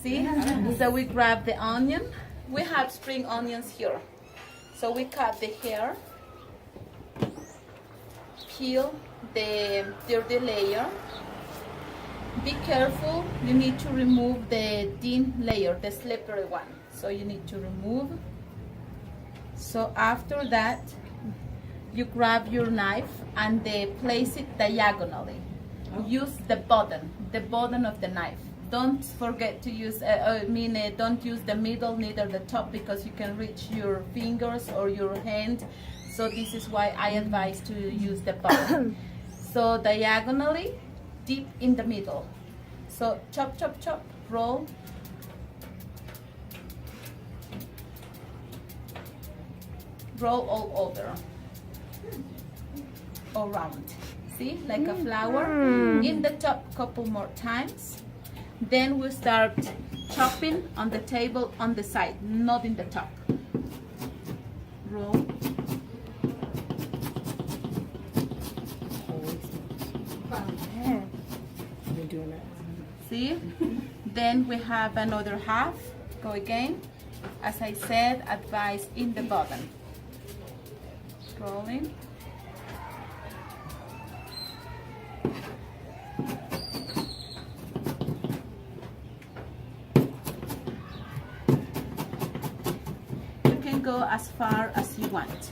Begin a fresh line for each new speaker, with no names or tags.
See? So we grab the onion. We have spring onions here. So we cut the hair, peel the dirty layer. Be careful, you need to remove the thin layer, the slippery one. So you need to remove. So after that, you grab your knife and place it diagonally. Use the bottom of the knife. Don't forget to use, don't use the middle, neither the top, because you can reach your fingers or your hand. So this is why I advise to use the bottom. So diagonally, deep in the middle. So chop, chop, chop, roll. Roll all over, all round. See, like a flower. In the top, couple more times. Then we start chopping on the table on the side, not in the top. Roll. See? Then we have another half. Go again. As I said, advise in the bottom. Rolling. You can go as far as you want.